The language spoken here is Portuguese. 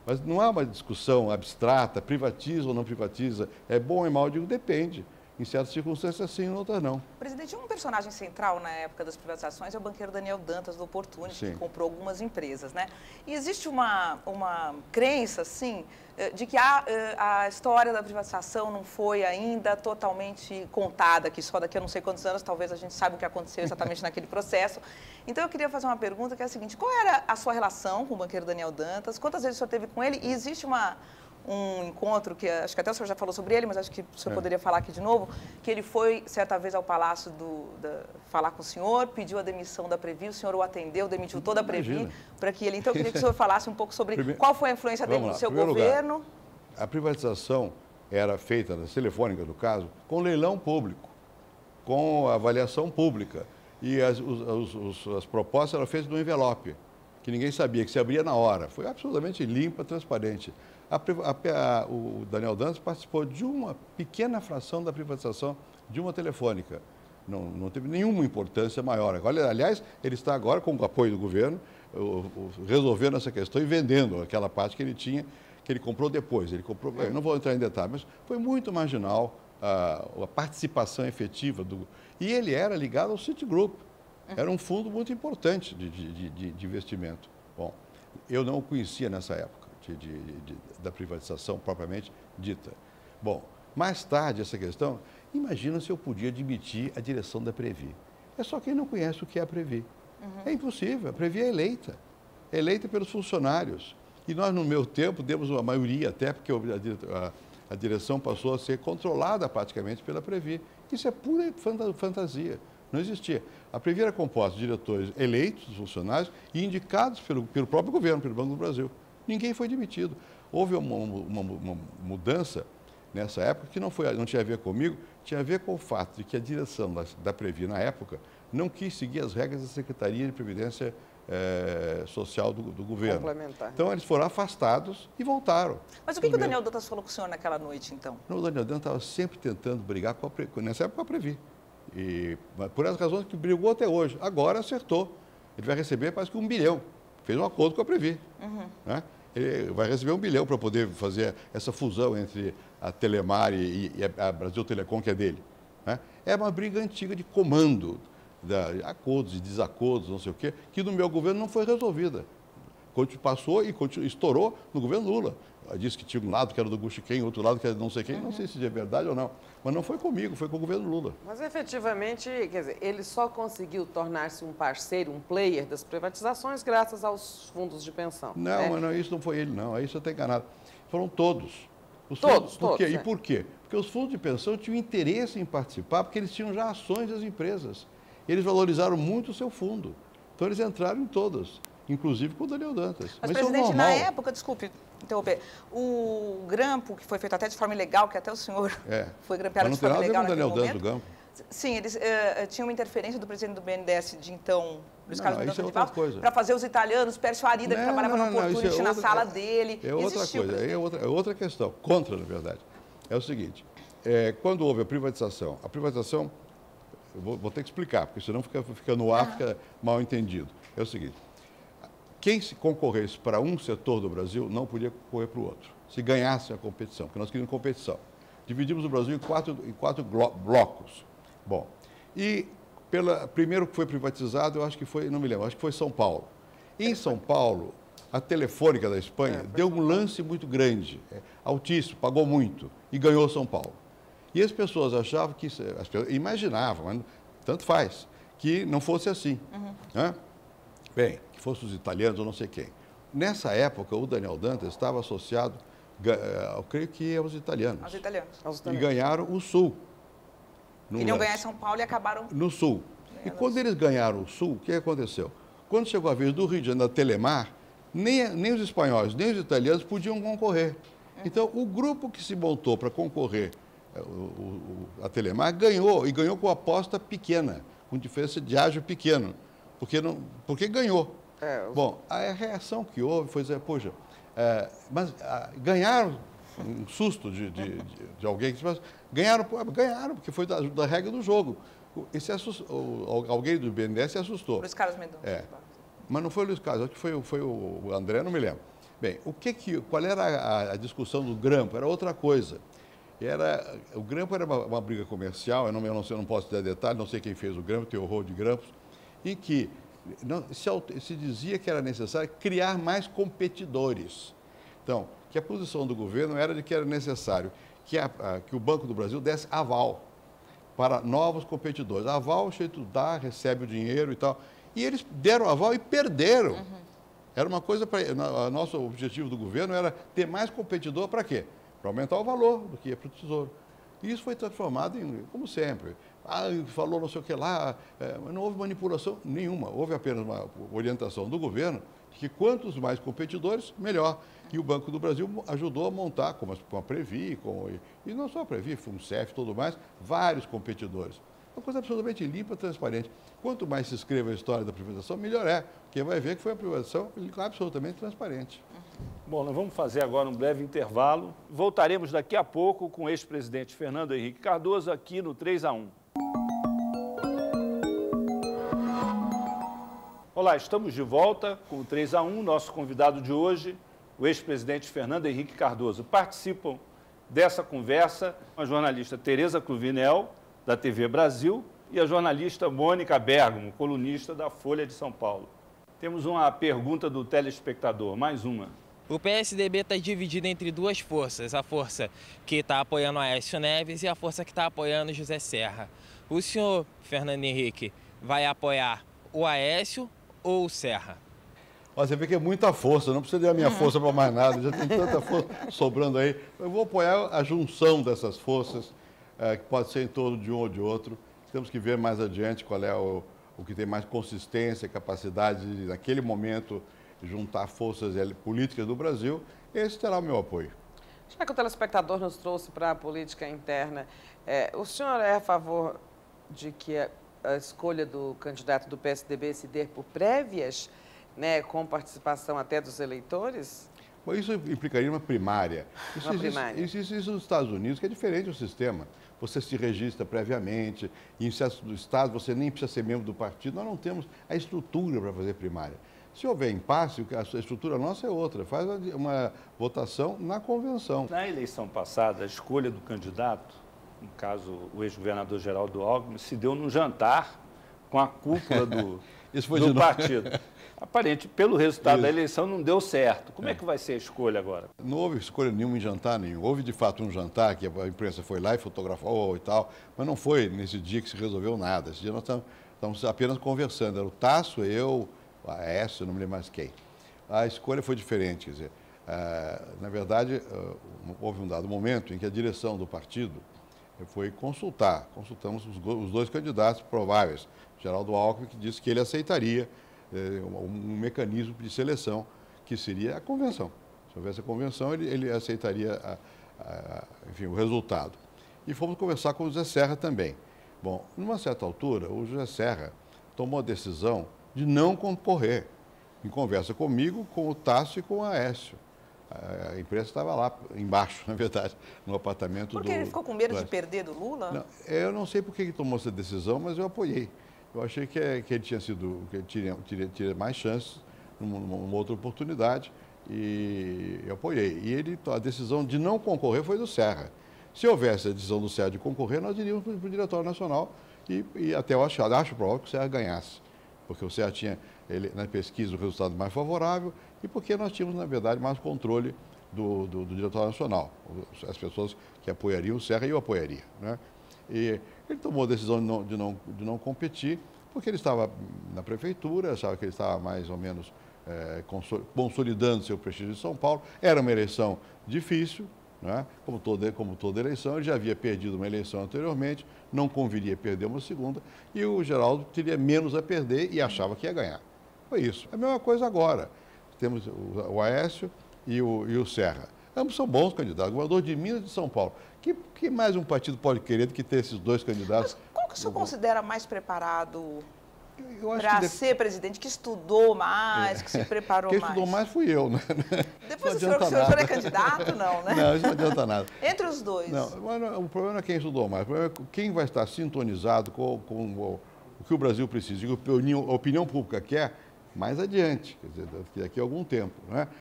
Mas não há uma discussão abstrata, privatiza ou não privatiza, é bom ou é mal, eu digo, depende. Em certas circunstâncias sim, em outras não. Presidente, um personagem central na época das privatizações é o banqueiro Daniel Dantas, do Opportunity, que comprou algumas empresas, né? E existe uma crença, assim, de que a história da privatização não foi ainda totalmente contada, que só daqui a não sei quantos anos talvez a gente saiba o que aconteceu exatamente naquele processo. Então, eu queria fazer uma pergunta que é a seguinte: qual era a sua relação com o banqueiro Daniel Dantas? Quantas vezes o senhor teve com ele? E existe um encontro, que acho que até o senhor já falou sobre ele, mas acho que o senhor poderia falar aqui de novo, que ele foi, certa vez, ao Palácio falar com o senhor, pediu a demissão da Previ, o senhor o atendeu, demitiu toda a Previ, para que ele... Então, eu queria que o senhor falasse um pouco sobre qual foi a influência dele no seu governo. Lugar, a privatização era feita, nas telefônicas, no caso, com leilão público, com avaliação pública, e as propostas eram feitas no envelope, que ninguém sabia, que se abria na hora. Foi absolutamente limpa, transparente. O Daniel Dantas participou de uma pequena fração da privatização de uma telefônica. Não teve nenhuma importância maior. Aliás, ele está agora, com o apoio do governo, resolvendo essa questão e vendendo aquela parte que ele tinha, que ele comprou depois. Eu não vou entrar em detalhes, mas foi muito marginal a participação efetiva do... E ele era ligado ao Citigroup. Era um fundo muito importante de investimento. Bom, eu não o conhecia nessa época da privatização propriamente dita. Bom, mais tarde essa questão, imagina se eu podia admitir a direção da Previ. É só quem não conhece o que é a Previ. É impossível, a Previ é eleita pelos funcionários. E nós, no meu tempo, demos uma maioria, até porque a direção passou a ser controlada praticamente pela Previ. Isso é pura fantasia. Não existia. A Previ era composta de diretores eleitos, dos funcionários, e indicados pelo próprio governo, pelo Banco do Brasil. Ninguém foi demitido. Houve uma mudança nessa época que não tinha a ver comigo, tinha a ver com o fato de que a direção da Previ, na época, não quis seguir as regras da Secretaria de Previdência Social do governo. Complementar. Então, eles foram afastados e voltaram. Mas o que o Daniel Dantas falou com o senhor naquela noite, então? O Daniel Dantas estava sempre tentando brigar nessa época com a Previ. E por essas razões que brigou até hoje. Agora acertou. Ele vai receber, parece que 1 bilhão. Fez um acordo com a Previ. Né? Ele vai receber 1 bilhão para poder fazer essa fusão entre a Telemar e a Brasil Telecom, que é dele. Né? É uma briga antiga de comando, de acordos e desacordos, não sei o quê, que no meu governo não foi resolvida. Passou e estourou no governo Lula. Disse que tinha um lado que era do Guxiquem, outro lado que era não sei quem, não sei se é verdade ou não. Mas não foi comigo, foi com o governo Lula. Mas efetivamente, quer dizer, ele só conseguiu tornar-se um parceiro, um player das privatizações graças aos fundos de pensão. Não, né? mas não, isso não foi ele, não. Aí você está enganado. Foram todos. Todos. E por quê? Porque os fundos de pensão tinham interesse em participar, porque eles tinham já ações das empresas. Eles valorizaram muito o seu fundo. Então, eles entraram em todas, inclusive com o Daniel Dantas. Mas presidente, na época, desculpe interromper, o grampo, que foi feito até de forma ilegal, que até o senhor foi grampeado de forma ilegal naquele momento. Daniel Dantas, do Sim, eles tinham uma interferência do presidente do BNDES de então, Luiz Carlos Mendonça de Barros, para fazer os italianos, Pércio Arida, que trabalhava no Opportunity, na sala dele. É outra coisa, é outra questão, contra, na verdade. É o seguinte, quando houve a privatização, eu vou ter que explicar, porque senão fica no ar, fica mal entendido. É o seguinte, quem se concorresse para um setor do Brasil não podia concorrer para o outro, se ganhasse a competição, porque nós queríamos competição. Dividimos o Brasil em quatro blocos. Bom, e primeiro que foi privatizado, eu acho que foi, não me lembro, acho que foi São Paulo. Em São Paulo, a Telefônica da Espanha deu um lance muito grande, altíssimo, pagou muito, e ganhou São Paulo. E as pessoas achavam que, imaginavam, mas tanto faz, que não fosse assim. Né? Bem, que fossem os italianos ou não sei quem. Nessa época, o Daniel Dantas estava associado, eu creio que aos italianos. Aos italianos. E ganharam o Sul. Queriam ganhar São Paulo e acabaram... No Sul. E quando eles ganharam o Sul, o que aconteceu? Quando chegou a vez do Rio de Janeiro, da Telemar, nem os espanhóis, nem os italianos podiam concorrer. Então, o grupo que se montou para concorrer, a Telemar, ganhou, e ganhou com aposta pequena, com diferença de ágio pequeno, porque ganhou. Bom, a reação que houve foi dizer, poxa, mas ganharam um susto de alguém que disse, ganharam, porque foi da regra do jogo. Alguém do BNDES se assustou. Luiz Carlos Mendonça. Mas não foi o Luiz Carlos, acho que foi o André, não me lembro. Bem, qual era a discussão do grampo? Era outra coisa. O grampo era uma briga comercial, eu não posso dar detalhes, não sei quem fez o grampo, tem horror de grampos, em que se dizia que era necessário criar mais competidores. Então, que a posição do governo era de que era necessário que o Banco do Brasil desse aval para novos competidores. Aval, o jeito dá, recebe o dinheiro e tal. E eles deram aval e perderam. Era uma coisa nosso objetivo do governo era ter mais competidor para quê? Para aumentar o valor do que ia para o Tesouro. E isso foi transformado em, como sempre, falou não sei o que lá, não houve manipulação nenhuma. Houve apenas uma orientação do governo de que quantos mais competidores, melhor. E o Banco do Brasil ajudou a montar, com a Previ, e não só a Previ, FUNCEF e tudo mais, vários competidores. Uma coisa absolutamente limpa, transparente. Quanto mais se escreva a história da privatização, melhor é. Porque vai ver que foi uma privatização absolutamente transparente. Bom, nós vamos fazer agora um breve intervalo. Voltaremos daqui a pouco com o ex-presidente Fernando Henrique Cardoso aqui no 3-1. Olá, estamos de volta com o 3-1. Nosso convidado de hoje, o ex-presidente Fernando Henrique Cardoso. Participam dessa conversa a jornalista Tereza Cruvinel, da TV Brasil, e a jornalista Mônica Bergamo, colunista da Folha de São Paulo. Temos uma pergunta do telespectador, mais uma. O PSDB está dividido entre duas forças, a força que está apoiando Aécio Neves e a força que está apoiando José Serra. O senhor, Fernando Henrique, vai apoiar o Aécio ou o Serra? Você vê que é muita força, não precisa dar minha força para mais nada, já tem tanta força sobrando aí. Eu vou apoiar a junção dessas forças, que pode ser em torno de um ou de outro. Temos que ver mais adiante qual é o que tem mais consistência, capacidade de, naquele momento, juntar forças políticas do Brasil. Esse terá o meu apoio. Já que o telespectador nos trouxe para a política interna, o senhor é a favor de que a escolha do candidato do PSDB se dê por prévias, né, com participação até dos eleitores? Bom, isso implicaria uma primária. Isso existe nos Estados Unidos, que é diferente o sistema. Você se registra previamente, em certos estados você nem precisa ser membro do partido. Nós não temos a estrutura para fazer primária. Se houver impasse, a estrutura nossa é outra. Faz uma votação na convenção. Na eleição passada, a escolha do candidato, no caso o ex-governador Geraldo Alckmin, se deu num jantar com a cúpula do partido. Aparente, pelo resultado da eleição, não deu certo. Como é que vai ser a escolha agora? Não houve escolha nenhuma em jantar nenhum. Houve, de fato, um jantar que a imprensa foi lá e fotografou e tal, mas não foi nesse dia que se resolveu nada. Esse dia nós estamos apenas conversando. Era o Tasso, eu, a Aécio, não me lembro mais quem. A escolha foi diferente. Quer dizer, na verdade, houve um dado momento em que a direção do partido foi consultamos os dois candidatos prováveis. Geraldo Alckmin, que disse que ele aceitaria um mecanismo de seleção, que seria a convenção. Se houvesse a convenção, ele aceitaria enfim, o resultado. E fomos conversar com o José Serra também. Bom, numa certa altura, o José Serra tomou a decisão de não concorrer, em conversa comigo, com o Tasso e com o Aécio. A imprensa estava lá embaixo, na verdade, no apartamento do... Porque ele ficou com medo de perder do Lula? Não, eu não sei por que ele tomou essa decisão, mas eu apoiei. Eu achei que ele teria mais chances numa outra oportunidade e eu apoiei. E a decisão de não concorrer foi do Serra. Se houvesse a decisão do Serra de concorrer, nós iríamos para o Diretório Nacional e até eu acho provável que o Serra ganhasse. Porque o Serra tinha, na pesquisa, o resultado mais favorável e porque nós tínhamos, na verdade, mais controle do Diretório Nacional. As pessoas que apoiariam o Serra, eu apoiaria, né? E ele tomou a decisão de não competir, porque ele estava na prefeitura, achava que ele estava mais ou menos consolidando seu prestígio em São Paulo. Era uma eleição difícil, né? Como toda eleição, ele já havia perdido uma eleição anteriormente, não conviria perder uma segunda, e o Geraldo teria menos a perder e achava que ia ganhar. Foi isso. É a mesma coisa agora. Temos o Aécio e o Serra. Ambos são bons candidatos, governador de Minas e de São Paulo. Que mais um partido pode querer do que ter esses dois candidatos? Mas qual que o senhor considera mais preparado para ser presidente, que estudou mais, que se preparou mais? Quem estudou mais fui eu, né? Depois o senhor é candidato, não, né? Não, isso não adianta nada. Entre os dois. Não, o problema não é quem estudou mais, o problema é quem vai estar sintonizado com o que o Brasil precisa, e o que a opinião pública quer mais adiante, quer dizer, daqui a algum tempo, né?